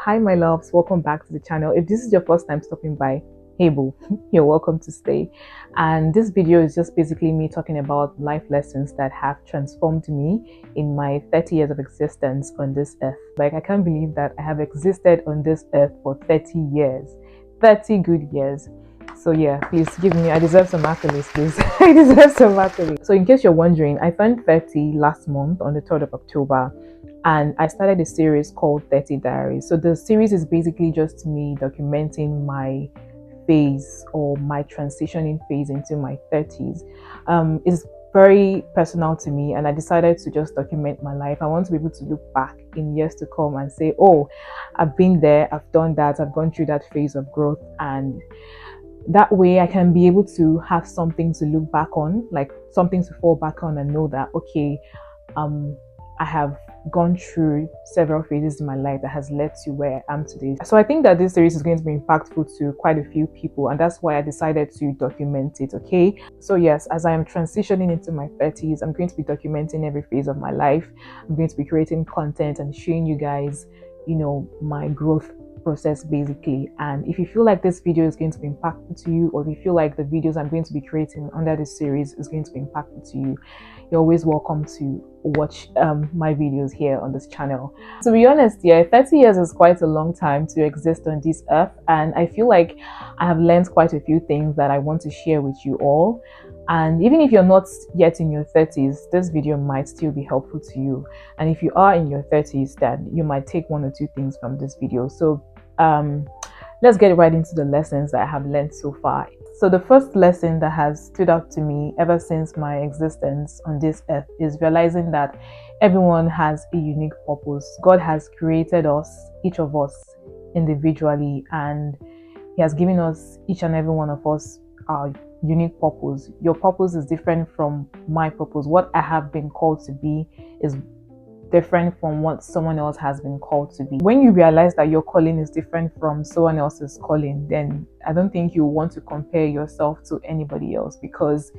Hi my loves, welcome back to the channel. If this is your first time stopping by, hey boo, you're welcome to stay. And this video is just basically me talking about life lessons that have transformed me in my 30 years of existence on this earth. Like, I can't believe that I have existed on this earth for 30 years, 30 good years. So yeah, please give me, I deserve some accolades, please. I deserve some accolades. So in case you're wondering, I turned 30 last month on the 3rd of October. And I started a series called 30 Diaries. So the series is basically just me documenting my phase or my transitioning phase into my 30s. It's very personal to me, and I decided to just document my life. I want to be able to look back in years to come and say, oh, I've been there, I've done that, I've gone through that phase of growth, and that way I can be able to have something to look back on, like something to fall back on and know that, okay, I have gone through several phases in my life that has led to where I am today. So I think that this series is going to be impactful to quite a few people, and that's why I decided to document it. Okay, so yes, as I am transitioning into my 30s, I'm going to be documenting every phase of my life. I'm going to be creating content and showing you guys, my growth process basically. And if you feel like this video is going to be impactful to you, or if you feel like the videos I'm going to be creating under this series is going to be impactful to you, you're always welcome to watch my videos here on this channel. To be honest, yeah, 30 years is quite a long time to exist on this earth, and I feel like I have learned quite a few things that I want to share with you all. And even if you're not yet in your 30s, this video might still be helpful to you. And if you are in your 30s, then you might take one or two things from this video. So let's get right into the lessons that I have learned so far. So the first lesson that has stood out to me ever since my existence on this earth is realizing that everyone has a unique purpose. God has created us, each of us, individually, and He has given us, each and every one of us, our unique purpose. Your purpose is different from my purpose. What I have been called to be is different from what someone else has been called to be. When you realize that your calling is different from someone else's calling, then I don't think you want to compare yourself to anybody else, because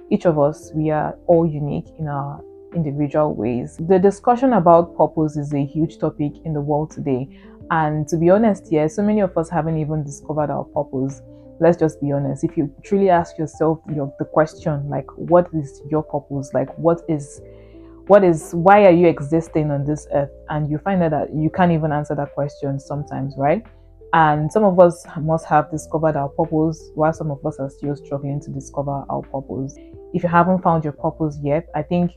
each of us, we are all unique in our individual ways. The discussion about purpose is a huge topic in the world today, and to be honest, so many of us haven't even discovered our purpose. Let's just be honest. If you truly ask yourself the question, like, what is your purpose? Like, why are you existing on this earth? And you find out that you can't even answer that question sometimes, right? And some of us must have discovered our purpose, while some of us are still struggling to discover our purpose. If you haven't found your purpose yet, I think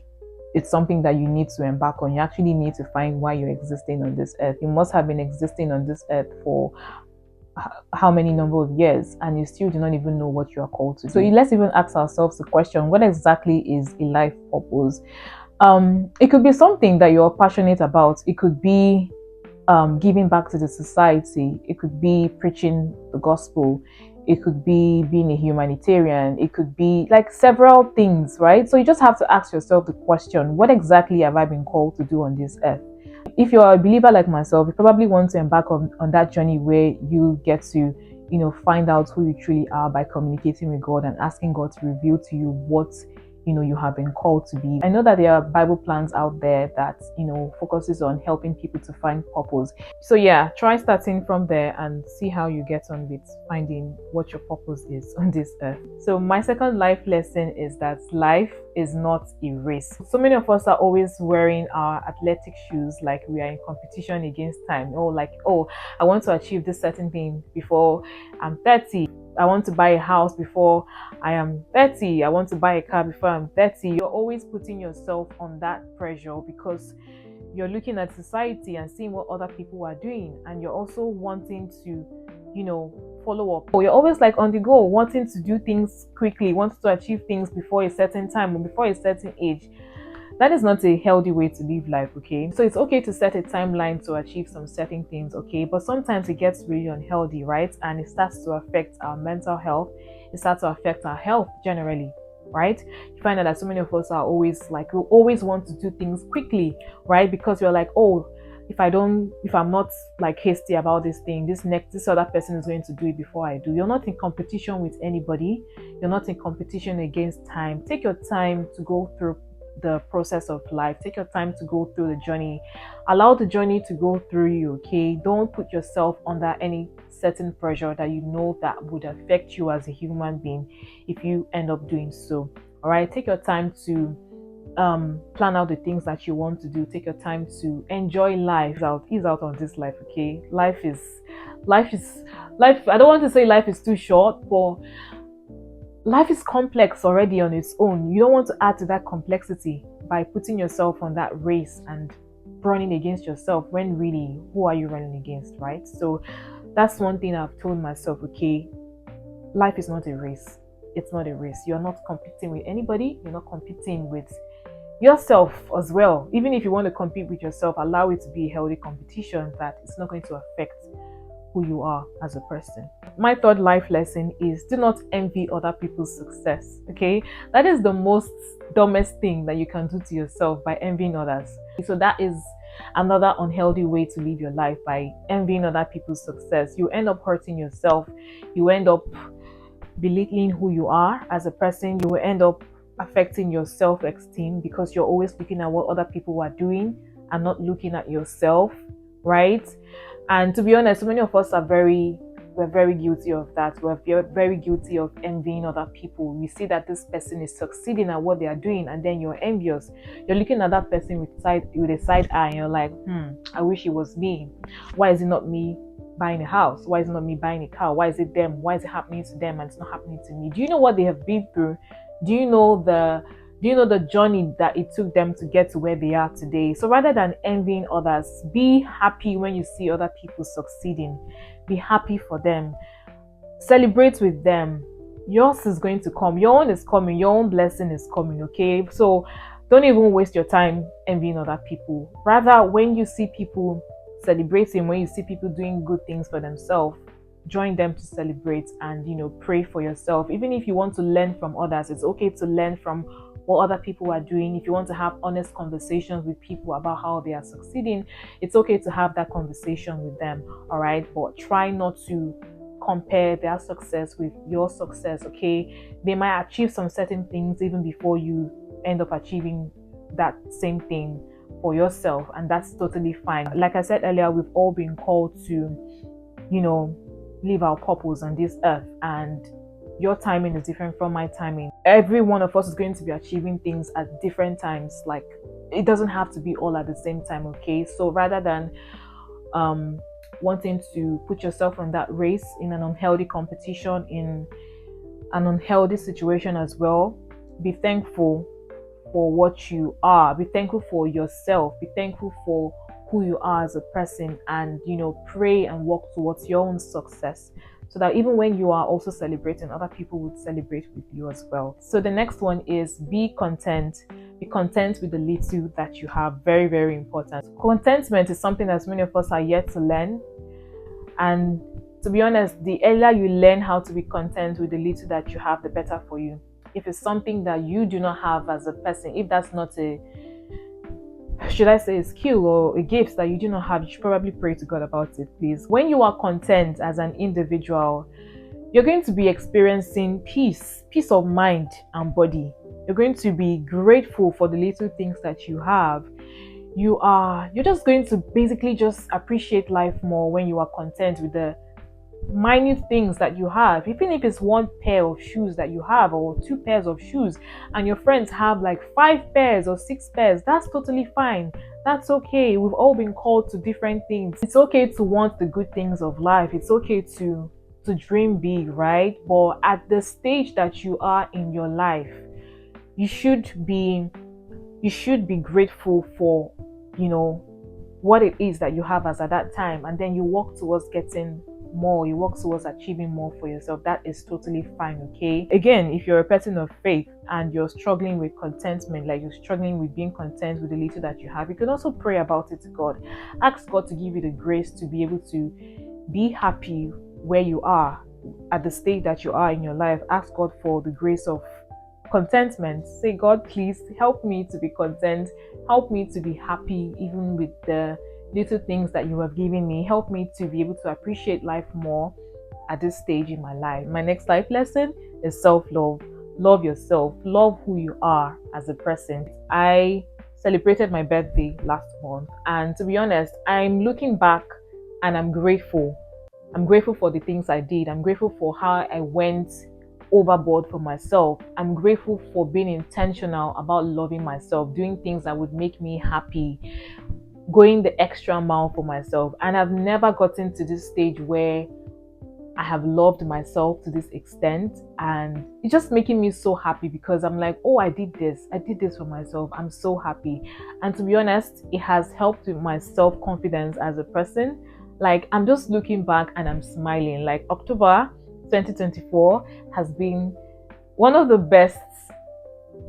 it's something that you need to embark on. You actually need to find why you're existing on this earth. You must have been existing on this earth for how many number of years, and you still do not even know what you are called to do. So let's even ask ourselves the question, what exactly is a life purpose? It could be something that you're passionate about. It could be giving back to the society. It could be preaching the gospel. It could be being a humanitarian. It could be like several things, right? So you just have to ask yourself the question, what exactly have I been called to do on this earth? If you're a believer like myself, you probably want to embark on that journey where you get to, find out who you truly are by communicating with God and asking God to reveal to you what you have been called to be. I know that there are Bible plans out there that focuses on helping people to find purpose. So yeah, try starting from there and see how you get on with finding what your purpose is on this earth. So my second life lesson is that life is not a race. So many of us are always wearing our athletic shoes like we are in competition against time. I want to achieve this certain thing before I'm 30. I want to buy a house before I am 30. I want to buy a car before I'm 30. You're always putting yourself on that pressure because you're looking at society and seeing what other people are doing, and you're also wanting to, follow up. Or you're always like on the go, wanting to do things quickly, wanting to achieve things before a certain time or before a certain age. That is not a healthy way to live life, okay? So it's okay to set a timeline to achieve some certain things, okay? But sometimes it gets really unhealthy, right? And it starts to affect our mental health. It starts to affect our health generally, right? You find out that so many of us are always like, we always want to do things quickly, right? Because we're like, oh, if I'm not like hasty about this thing, this other person is going to do it before I do. You're not in competition with anybody. You're not in competition against time. Take your time to go through the process of life. Take your time to go through the journey. Allow the journey to go through you, okay? Don't put yourself under any certain pressure that you know that would affect you as a human being if you end up doing so. All right, take your time to plan out the things that you want to do. Take your time to enjoy life. Ease out on this life, okay? Life. I don't want to say life is too short, but life is complex already on its own. You don't want to add to that complexity by putting yourself on that race and running against yourself, when really, who are you running against, right? So that's one thing I've told myself, okay? Life is not a race. It's not a race. You're not competing with anybody. You're not competing with yourself as well. Even if you want to compete with yourself, allow it to be a healthy competition that it's not going to affect who you are as a person. My third life lesson is do not envy other people's success. Okay, that is the most dumbest thing that you can do to yourself, by envying others. So that is another unhealthy way to live your life, by envying other people's success. You end up hurting yourself. You end up belittling who you are as a person. You will end up affecting your self-esteem because you're always looking at what other people are doing and not looking at yourself, right? And to be honest, so many of us we're very guilty of that. We're very guilty of envying other people. We see that this person is succeeding at what they are doing, and then you're envious. You're looking at that person with a side eye, and you're like, I wish it was me. Why is it not me buying a house? Why is it not me buying a car? Why is it them? Why is it happening to them and it's not happening to me? Do you know what they have been through? Do you know the journey that it took them to get to where they are today? So rather than envying others, be happy when you see other people succeeding. Be happy for them. Celebrate with them. Yours is going to come. Your own is coming. Your own blessing is coming, okay? So don't even waste your time envying other people. Rather, when you see people celebrating, when you see people doing good things for themselves, join them to celebrate and pray for yourself. Even if you want to learn from others, it's okay to learn from what other people are doing. If you want to have honest conversations with people about how they are succeeding, it's okay to have that conversation with them. All right, but try not to compare their success with your success, okay? They might achieve some certain things even before you end up achieving that same thing for yourself, and that's totally fine. Like I said earlier, we've all been called to live our purpose on this earth, and your timing is different from my timing. Every one of us is going to be achieving things at different times. Like, it doesn't have to be all at the same time, okay? So rather than wanting to put yourself on that race in an unhealthy competition, in an unhealthy situation as well, be thankful for what you are. Be thankful for yourself. Be thankful for who you are as a person, and pray and work towards your own success, so that even when you are also celebrating, other people would celebrate with you as well. So the next one is be content. Be content with the little that you have. Very, very important. Contentment is something that many of us are yet to learn, and to be honest, the earlier you learn how to be content with the little that you have, the better for you. If it's something that you do not have as a person, if that's not a skill or a gift that you do not have, you should probably pray to God about it, please. When you are content as an individual, you're going to be experiencing peace of mind and body. You're going to be grateful for the little things that you have. You're just going to basically just appreciate life more when you are content with the minute things that you have. Even if it's one pair of shoes that you have, or two pairs of shoes, and your friends have like 5 pairs or 6 pairs, that's totally fine. That's okay. We've all been called to different things. It's okay to want the good things of life. It's okay to dream big, right? But at the stage that you are in your life, you should be grateful for what it is that you have as at that time, and then you work towards getting more. You work towards achieving more for yourself. That is totally fine, okay? Again, if you're a person of faith and you're struggling with contentment, like you're struggling with being content with the little that you have, you can also pray about it to God. Ask God to give you the grace to be able to be happy where you are, at the state that you are in your life. Ask God for the grace of contentment. Say, God, please help me to be content. Help me to be happy even with the little things that you have given me. Help me to be able to appreciate life more at this stage in my life. My next life lesson is self-love. love yourself, love who you are as a person. I celebrated my birthday last month, and to be honest, I'm looking back and I'm grateful. I'm grateful for the things I did. I'm grateful for how I went overboard for myself. I'm grateful for being intentional about loving myself, doing things that would make me happy, going the extra mile for myself. And I've never gotten to this stage where I have loved myself to this extent, and it's just making me so happy because I'm like, oh, I did this for myself. I'm so happy. And to be honest, it has helped with my self-confidence as a person. Like, I'm just looking back and I'm smiling. Like, October 2024 has been one of the best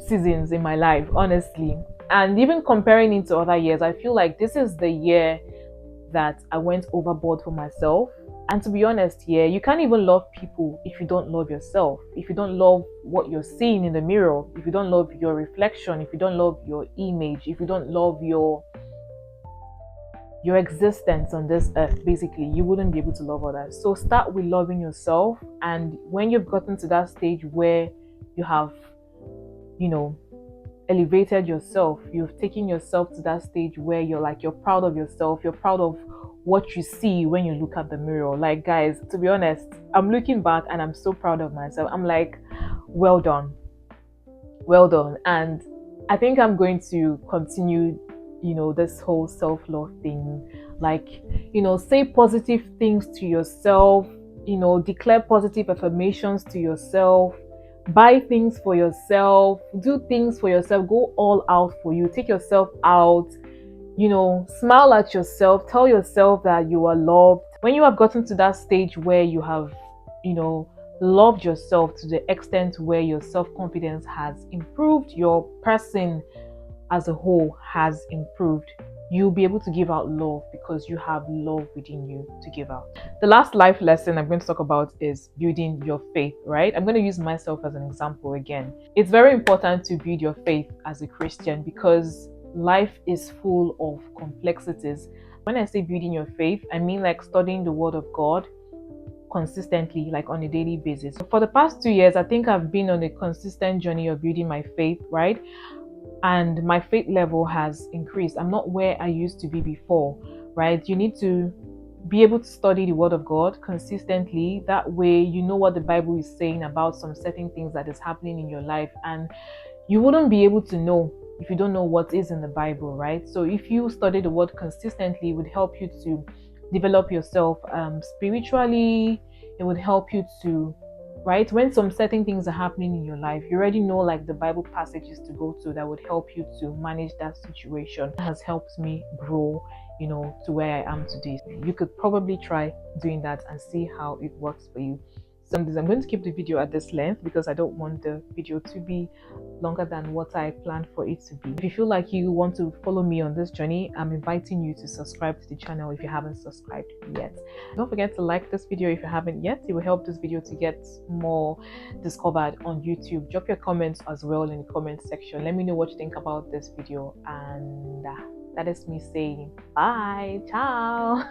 seasons in my life, honestly. And even comparing it to other years, I feel like this is the year that I went overboard for myself. And to be honest, yeah, you can't even love people if you don't love yourself, if you don't love what you're seeing in the mirror, if you don't love your reflection, if you don't love your image, if you don't love your existence on this earth. Basically, you wouldn't be able to love others. So start with loving yourself, and when you've gotten to that stage where you have, you know, elevated yourself, you've taken yourself to that stage where you're proud of yourself, you're proud of what you see when you look at the mirror. Like, guys, to be honest, I'm looking back and I'm so proud of myself. I'm like, well done, well done. And I think I'm going to continue, this whole self-love thing. Like, say positive things to yourself, declare positive affirmations to yourself, buy things for yourself, do things for yourself, go all out for you, take yourself out, smile at yourself, tell yourself that you are loved. When you have gotten to that stage where you have, loved yourself to the extent where your self-confidence has improved, your person as a whole has improved, you'll be able to give out love because you have love within you to give out. The last life lesson I'm going to talk about is building your faith, right? I'm going to use myself as an example again. It's very important to build your faith as a Christian because life is full of complexities. When I say building your faith, I mean like studying the Word of God consistently, like on a daily basis. For the past 2 years, I think I've been on a consistent journey of building my faith, right? And my faith level has increased. I'm not where I used to be before, right? You need to be able to study the Word of God consistently. That way, you know what the Bible is saying about some certain things that is happening in your life, and you wouldn't be able to know if you don't know what is in the Bible, right? So if you study the Word consistently, it would help you to develop yourself spiritually. It would help you to, right, when some certain things are happening in your life, you already know like the Bible passages to go to that would help you to manage that situation. It has helped me grow, to where I am today. You could probably try doing that and see how it works for you. So I'm going to keep the video at this length because I don't want the video to be longer than what I planned for it to be. If you feel like you want to follow me on this journey, I'm inviting you to subscribe to the channel if you haven't subscribed yet. Don't forget to like this video if you haven't yet. It will help this video to get more discovered on YouTube. Drop your comments as well in the comment section. Let me know what you think about this video, and that is me saying bye, ciao.